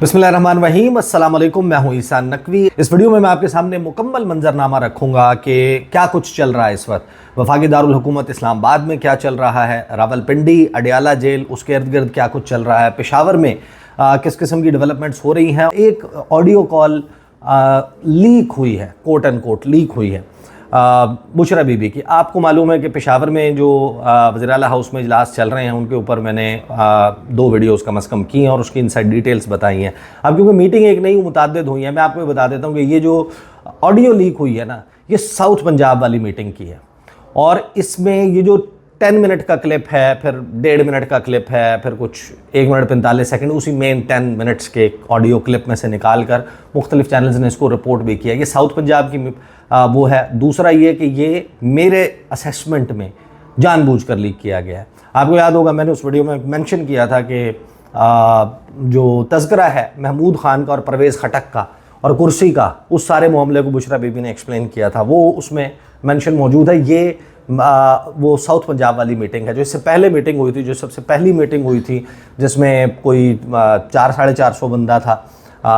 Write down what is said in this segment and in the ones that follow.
बिस्मिल्लाहिर्रहमानिर्रहीम, अस्सलाम वालेकुम। मैं हूं ईसान नकवी। इस वीडियो में मैं आपके सामने मुकम्मल मंजरनामा रखूंगा कि क्या कुछ चल रहा है इस वक्त वफाकी दारुल हुकूमत इस्लामाबाद में, क्या चल रहा है रावलपिंडी अडियाला जेल उसके इर्द गिर्द क्या कुछ चल रहा है, पेशावर में किस किस्म की डेवलपमेंट्स हो रही हैं। एक ऑडियो कॉल लीक हुई है, कोट एंड कोट लीक हुई है बुशरा बीबी की। आपको मालूम है कि पेशावर में जो वज़ीर आला हाउस में इजलास चल रहे हैं उनके ऊपर मैंने 2 वीडियोस कम से कम की हैं और उसकी इनसाइड डिटेल्स बताई हैं। अब क्योंकि मीटिंग एक नहीं मुतअद्दिद हुई है, मैं आपको बता देता हूँ कि ये जो ऑडियो लीक हुई है ना, ये साउथ पंजाब वाली मीटिंग की है। और इसमें ये जो 10 मिनट का क्लिप है, फिर 1.5 मिनट का क्लिप है, फिर कुछ 1 मिनट 45 सेकंड, उसी मेन 10 मिनट्स के ऑडियो क्लिप में से निकाल कर मुख्तलिफ चैनल्स ने इसको रिपोर्ट भी किया। ये साउथ पंजाब की वो है। दूसरा ये कि ये मेरे असेसमेंट में जानबूझकर लीक किया गया है। आपको याद होगा मैंने उस वीडियो में मेंशन किया था कि जो तज़किरा है महमूद ख़ान का और परवेज़ खटक का और कुर्सी का, उस सारे मामले को बुशरा बीबी ने एक्सप्लेन किया था, वो उसमें मेंशन मौजूद है। ये वो साउथ पंजाब वाली मीटिंग है जो इससे पहले मीटिंग हुई थी, जो सबसे पहली मीटिंग हुई थी जिसमें कोई 400-450 बंदा था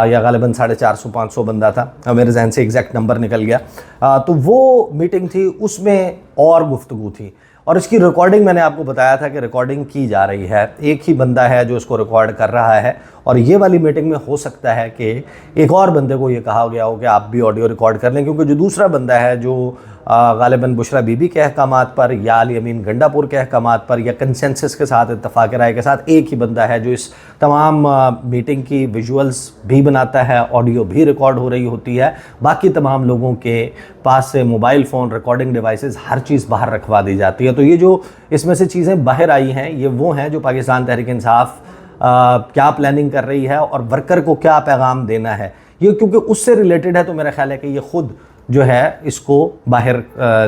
या गालिबन 450-500 बंदा था, मेरे जहन से एग्जैक्ट नंबर निकल गया। तो वो मीटिंग थी, उसमें और गुफ्तगू थी और इसकी रिकॉर्डिंग मैंने आपको बताया था कि रिकॉर्डिंग की जा रही है। एक ही बंदा है जो इसको रिकॉर्ड कर रहा है और ये वाली मीटिंग में हो सकता है कि एक और बंदे को ये कहा गया हो कि आप भी ऑडियो रिकॉर्ड कर लें, क्योंकि जो दूसरा बंदा है जो गालिबन बुशरा बीबी के अहकामात पर या अली अमीन गंडापुर के अहकामात पर या कंसेंसस के साथ, इत्तफाक राय के साथ, एक ही बंदा है जो इस तमाम मीटिंग की विजुअल्स भी बनाता है, ऑडियो भी रिकॉर्ड हो रही होती है। बाकी तमाम लोगों के पास से मोबाइल फ़ोन, रिकॉर्डिंग डिवाइसेस, हर चीज़ बाहर रखवा दी जाती है। तो ये जो इसमें से चीज़ें बाहर आई हैं, ये वो हैं जो पाकिस्तान तहरीक इंसाफ क्या प्लानिंग कर रही है और वर्कर को क्या पैगाम देना है। ये क्योंकि उससे रिलेटेड है तो मेरा ख्याल है कि ये ख़ुद जो है इसको बाहर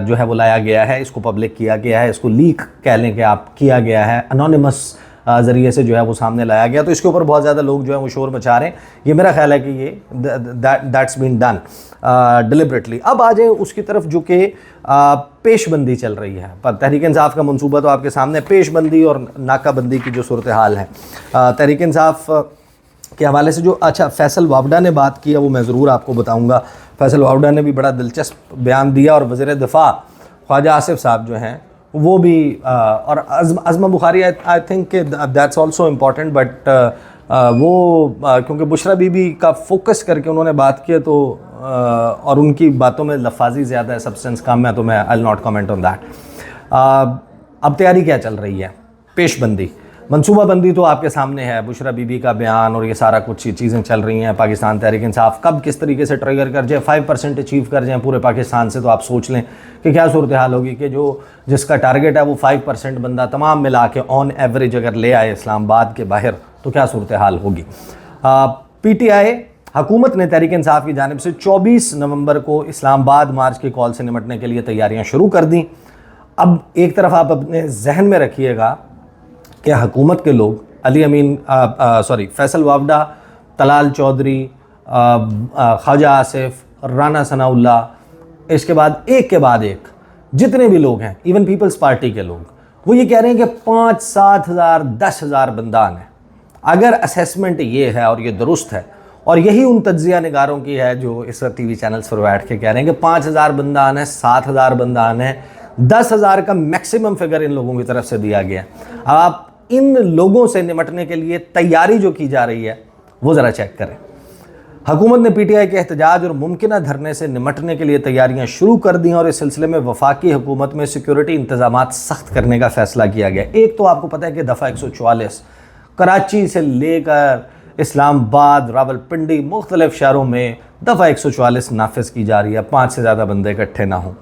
जो है वो लाया गया है, इसको पब्लिक किया गया है, इसको लीक कह लें कि आप किया गया है, अनोनिमस ज़रिए से जो है वो सामने लाया गया। तो इसके ऊपर बहुत ज़्यादा लोग जो है वो शोर मचा रहे हैं। ये मेरा ख्याल है कि ये दैट्स बीन डन डिलिबरेटली। अब आ जाए उसकी तरफ जो कि पेशबंदी चल रही है। पर तहरीक इंसाफ का मंसूबा तो आपके सामने, पेशबंदी और नाकाबंदी की जो सूरत हाल है तहरीक इंसाफ के हवाले से जो फैसल वावडा ने बात की है वो मैं ज़रूर आपको बताऊँगा। फैसल वावडा ने भी बड़ा दिलचस्प बयान दिया और वज़ीर दिफ़ा ख्वाजा आसिफ साहब जो हैं वो भी और Azma Bukhari I think that's also important, but वो क्योंकि बुशरा बीबी का फोकस करके उन्होंने बात की तो और उनकी बातों में लफाजी ज़्यादा है, सब्सटेंस कम है, तो मैं I will not comment on that. अब तैयारी क्या चल रही है, पेशबंदी, मनसूबाबंदी तो आपके सामने है, बुशरा बीबी का बयान और ये सारा कुछ चीज़ें चल रही हैं। पाकिस्तान तहरीक इंसाफ कब किस तरीके से ट्रिगर कर जाए, 5% अचीव कर जाए पूरे पाकिस्तान से, तो आप सोच लें कि क्या सूरत हाल होगी कि जो जिसका टारगेट है वो 5% बंदा तमाम मिला के ऑन एवरेज अगर ले आए इस्लामाबाद के बाहर तो क्या सूरत हाल होगी। PTI हुकूमत ने तहरीक इंसाफ की जानिब से 24 नवंबर को इस्लामाबाद मार्च की कॉल से निपटने के लिए तैयारियाँ शुरू कर दी। अब एक तरफ आप अपने जहन में रखिएगा कि हुकूमत के लोग अली अमीन फैसल वावडा, तलाल चौधरी, ख्वाजा आसिफ, राना सनाउल्लाह, इसके बाद एक जितने भी लोग हैं, इवन पीपल्स पार्टी के लोग, वो ये कह रहे हैं कि 5-7 हज़ार 10 हज़ार बंदान है। अगर असेसमेंट ये है और ये दुरुस्त है और यही उन तज्जिया निगारों की है जो इस वक्त TV चैनल्स पर बैठ के कह रहे हैं कि 5 हज़ार बंदान है, 7 हज़ार बंदान है, 10 हज़ार का मैक्सिमम फिगर इन लोगों की तरफ से दिया गया। अब आप इन लोगों से निपटने के लिए तैयारी जो की जा रही है वो ज़रा चेक करें। हुकूमत ने PTI के एहतजाज और मुमकिन धरने से निपटने के लिए तैयारियां शुरू कर दी और इस सिलसिले में वफाकी हुकूमत में सिक्योरिटी इंतजामात सख्त करने का फैसला किया गया। एक तो आपको पता है कि दफ़ा 144 कराची से लेकर इस्लामाबाद, रावलपिंडी, मुख्तलिफ शहरों में दफ़ा 144 नाफिज की जा रही है, 5 से ज़्यादा बंदे इकट्ठे ना हों।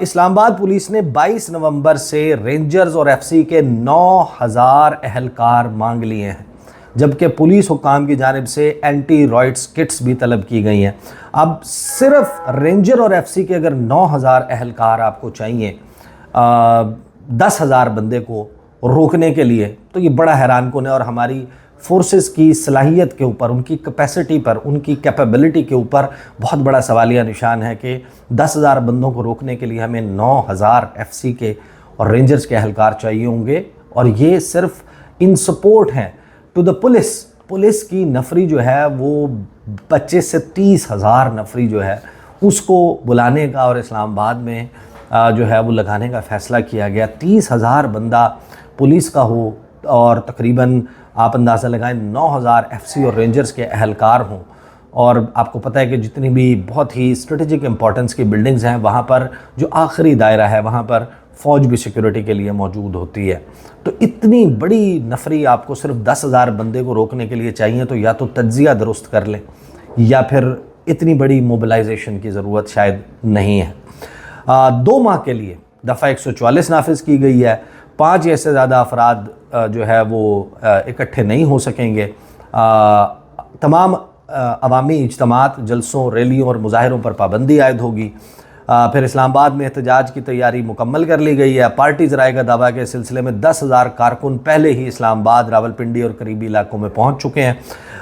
इस्लामाबाद पुलिस ने 22 नवंबर से रेंजर्स और FC के 9000 अहलकार मांग लिए हैं, जबकि पुलिस हुकाम की जानिब से एंटी रॉइड्स किट्स भी तलब की गई हैं। अब सिर्फ रेंजर और FC के अगर 9000 अहलकार आपको चाहिए 10 हज़ार बंदे को रोकने के लिए, तो ये बड़ा हैरानकुन है और हमारी फोर्सेस की सलाहियत के ऊपर, उनकी कैपेसिटी पर, उनकी कैपेबिलिटी के ऊपर बहुत बड़ा सवालिया निशान है कि 10 हज़ार बंदों को रोकने के लिए हमें 9000 FC के और रेंजर्स के अहलकार चाहिए होंगे। और ये सिर्फ इन सपोर्ट हैं टू द पुलिस पुलिस की नफरी जो है वो 25 से 30 हज़ार नफरी जो है उसको बुलाने का और इस्लामाबाद में जो है वो लगाने का फ़ैसला किया गया। 30,000 बंदा पुलिस का हो और तकरीबन आप अंदाज़ा लगाएं 9,000 एफसी और रेंजर्स के अहलकार हों। और आपको पता है कि जितनी भी बहुत ही स्ट्रेटेजिक इंपॉर्टेंस की बिल्डिंग्स हैं वहाँ पर जो आखिरी दायरा है वहाँ पर फ़ौज भी सिक्योरिटी के लिए मौजूद होती है। तो इतनी बड़ी नफरी आपको सिर्फ 10,000 बंदे को रोकने के लिए चाहिए, तो या तो तज्जिया दुरुस्त कर लें या फिर इतनी बड़ी मोबिलाइजेशन की ज़रूरत शायद नहीं है। 2 माह के लिए दफ़ा 144 नाफिज की गई है। 5 या से ज़्यादा अफराद जो है वो इकट्ठे नहीं हो सकेंगे। तमाम अवामी इज्तमात, जलसों, रैलियों और मुजाहरों पर पाबंदी आयद होगी। फिर इस्लामाबाद में एहतजाज की तैयारी मुकम्मल कर ली गई है। पार्टी ज़राए का दावा के सिलसिले में 10,000 कारकुन पहले ही इस्लामाबाद, रावलपिंडी और करीबी इलाकों में पहुँच चुके हैं।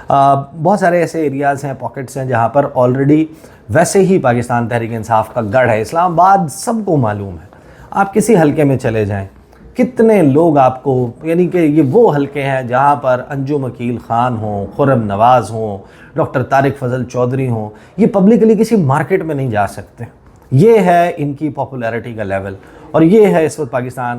बहुत सारे ऐसे एरियाज़ हैं, पॉकेट्स हैं जहाँ पर ऑलरेडी वैसे ही पाकिस्तान तहरीक इंसाफ का गढ़ है। इस्लामाबाद सबको मालूम है, आप किसी हलके में चले जाएं, कितने लोग आपको, यानी कि ये वो हलके हैं जहाँ पर अंजुम अकील ख़ान हों, खुर्रम नवाज़ हों, डॉक्टर तारिक फजल चौधरी हों, ये पब्लिकली किसी मार्केट में नहीं जा सकते। ये है इनकी पॉपुलैरिटी का लेवल और ये है इस वक्त पाकिस्तान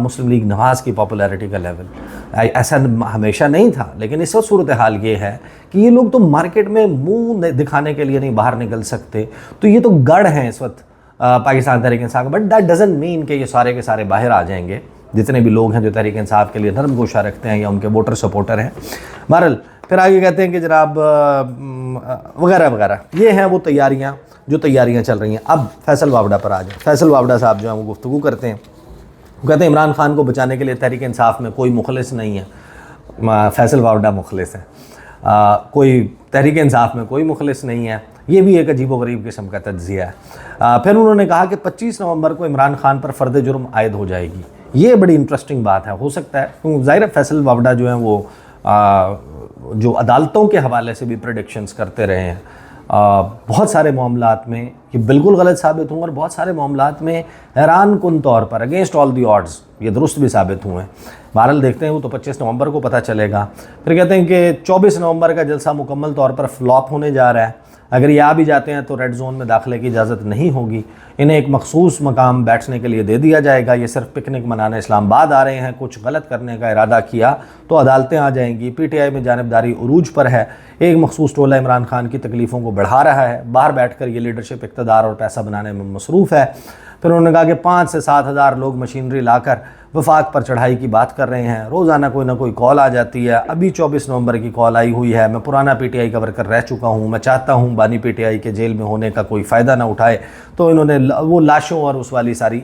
मुस्लिम लीग नवाज़ की पॉपुलैरिटी का लेवल। ऐसा हमेशा नहीं था, लेकिन इस वक्त सूरत हाल ये है कि ये लोग तो मार्केट में मुंह दिखाने के लिए नहीं बाहर निकल सकते। तो ये तो गढ़ हैं इस वक्त पाकिस्तान तहरीक इंसाफ का। बट दैट डजंट मीन कि ये सारे के सारे बाहर आ जाएंगे, जितने भी लोग हैं जो तहरीक इंसाफ के लिए नरम गोशा रखते हैं या उनके वोटर सपोर्टर हैं। बहरहाल फिर आगे कहते हैं कि जनाब वगैरह वगैरह, ये हैं वो तैयारियाँ जो तैयारियाँ चल रही हैं। अब फैसल वावड़ा पर आ जाए। फैसल वावड़ा साहब जो हैं वो गुफ्तगू करते हैं, वो कहते हैं इमरान खान को बचाने के लिए तहरीक इंसाफ में कोई मुखलिस नहीं है। फैसल वावड़ा मुखलिस है, कोई तहरीक इंसाफ में कोई मुखलिस नहीं है। ये भी एक अजीबोगरीब किस्म का तज्जिया है। फिर उन्होंने कहा कि 25 नवंबर को इमरान खान पर फ़र्द जुर्म आयद हो जाएगी। ये बड़ी इंटरेस्टिंग बात है। हो सकता है, क्योंकि ज़ाहिर फैसल वावड़ा जो हैं वो जो अदालतों के हवाले से भी प्रेडिक्शंस करते रहे हैं, बहुत सारे मामलात में ये बिल्कुल गलत साबित हुए और बहुत सारे मामलात में हैरान कुन तौर पर अगेंस्ट ऑल दी ऑड्स ये दुरुस्त भी साबित हुए हैं। बहरहाल देखते हैं, वो तो 25 नवंबर को पता चलेगा। फिर कहते हैं कि 24 नवंबर का जलसा मुकम्मल तौर पर फ्लॉप होने जा रहा है। अगर ये आ भी जाते हैं तो रेड जोन में दाखिले की इजाज़त नहीं होगी। इन्हें एक मखसूस मकाम बैठने के लिए दे दिया जाएगा। ये सिर्फ पिकनिक मनाने इस्लामाबाद आ रहे हैं। कुछ गलत करने का इरादा किया तो अदालतें आ जाएंगी। PTI में जानिबदारी उरूज पर है। एक मखसूस टोला इमरान खान की तकलीफ़ों को बढ़ा रहा है। बाहर बैठकर ये लीडरशिप, इक़्तिदार और पैसा बनाने में मसरूफ़ है। फिर उन्होंने कहा कि 5 से 7 हज़ार लोग मशीनरी लाकर वफाक पर चढ़ाई की बात कर रहे हैं। रोज़ाना कोई ना कोई कॉल आ जाती है। अभी 24 नवंबर की कॉल आई हुई है। मैं पुराना PTI का वर्कर रह चुका हूँ। मैं चाहता हूँ बानी PTI के जेल में होने का कोई फ़ायदा ना उठाए। तो इन्होंने वो लाशों और उस वाली सारी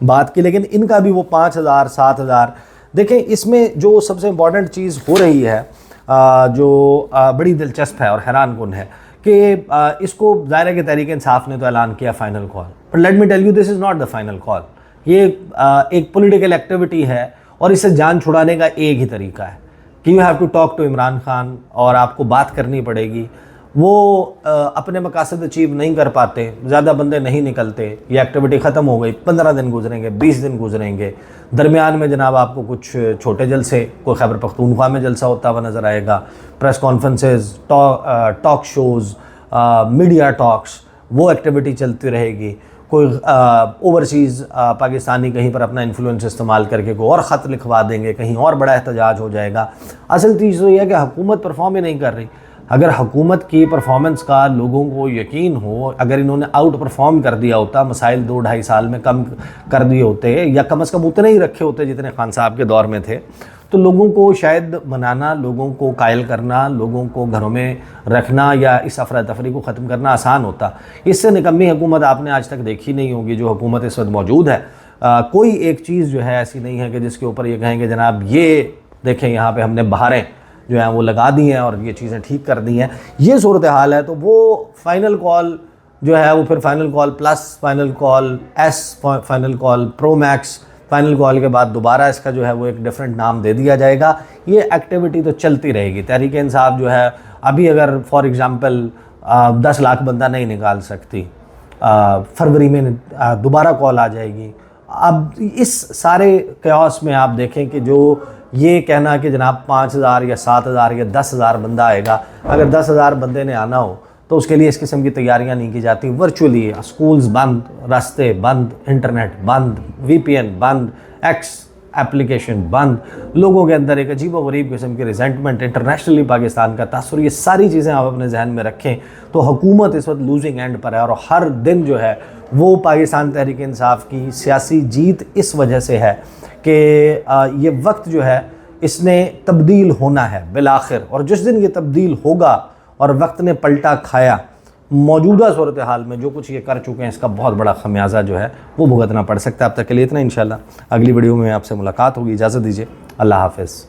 बात की। लेकिन इनका भी वो 5,000 7,000, देखें इसमें जो सबसे इम्पॉर्टेंट चीज़ हो रही है, जो बड़ी दिलचस्प है और हैरान कुन है कि इसको ज़ाहिर है कि तहरीक इंसाफ ने तो ऐलान किया final call, but let me tell you this is not the final call. ये एक पॉलिटिकल एक्टिविटी है और इससे जान छुड़ाने का एक ही तरीका है कि you have to talk to Imran Khan और आपको बात करनी पड़ेगी। वो अपने मकासद अचीव नहीं कर पाते, ज़्यादा बंदे नहीं निकलते, ये एक्टिविटी ख़त्म हो गई, 15 दिन गुजरेंगे, 20 दिन गुजरेंगे, दरमियान में जनाब आपको कुछ छोटे जलसे, कोई खैबर पख्तूनख्वा में जलसा होता हुआ नज़र आएगा, press conferences, talk shows, media talks, वो एक्टिविटी चलती रहेगी। कोई ओवरसीज़ पाकिस्तानी कहीं पर अपना इन्फ्लुएंस इस्तेमाल करके कोई और ख़त लिखवा देंगे, कहीं और बड़ा एहतजाज हो जाएगा। असल चीज़ तो यह है कि हुकूमत परफॉर्म ही नहीं कर रही। अगर हुकूमत की परफॉर्मेंस का लोगों को यकीन हो, अगर इन्होंने आउट परफॉर्म कर दिया होता, मसाइल 2-2.5 साल में कम कर दिए होते या कम अज़ कम उतने ही रखे होते जितने खान साहब के दौर में थे, तो लोगों को शायद मनाना, लोगों को कायल करना, लोगों को घरों में रखना या इस अफरा तफरी को ख़त्म करना आसान होता। इससे निकम्मी हुकूमत आपने आज तक देखी नहीं होगी जो हुकूमत इस वक्त मौजूद है। कोई एक चीज़ जो है ऐसी नहीं है कि जिसके ऊपर ये कहेंगे जनाब ये देखें यहाँ पे हमने बहारें जो हैं वो लगा दी हैं और ये चीज़ें ठीक कर दी हैं। ये सूरत हाल है। तो वो फ़ाइनल कॉल जो है वो फिर final call plus, final call S, final call pro max, final call के बाद दोबारा इसका जो है वो एक डिफरेंट नाम दे दिया जाएगा। ये एक्टिविटी तो चलती रहेगी। तहरीक इंसाफ जो है अभी अगर फॉर एग्ज़ाम्पल 10 लाख बंदा नहीं निकाल सकती, फरवरी में दोबारा कॉल आ जाएगी। अब इस सारे क्यास में आप देखें कि जो ये कहना कि जनाब 5,000 या 7,000 या 10,000 बंदा आएगा, अगर 10,000 बंदे ने आना हो तो उसके लिए इस किस्म की तैयारियां नहीं की जाती। वर्चुअली स्कूल्स बंद, रास्ते बंद, इंटरनेट बंद, VPN बंद, एक्स एप्लीकेशन बंद, लोगों के अंदर एक अजीब व गरीब किस्म की रिजेंटमेंट, इंटरनेशनली पाकिस्तान का तासुर, ये सारी चीज़ें आप अपने जहन में रखें तो हुकूमत इस वक्त लूजिंग एंड पर है। और हर दिन जो है वो पाकिस्तान तहरीक इंसाफ की सियासी जीत इस वजह से है कि ये वक्त जो है इसने तब्दील होना है बिलाखिर, और जिस दिन ये तब्दील होगा और वक्त ने पलटा खाया, मौजूदा सूरत हाल में जो कुछ ये कर चुके हैं इसका बहुत बड़ा खमियाजा जो है वो भुगतना पड़ सकता है। अब तक के लिए इतना, इंशाल्लाह अगली वीडियो में आपसे मुलाकात होगी। इजाज़त दीजिए, अल्लाह हाफ़िज़।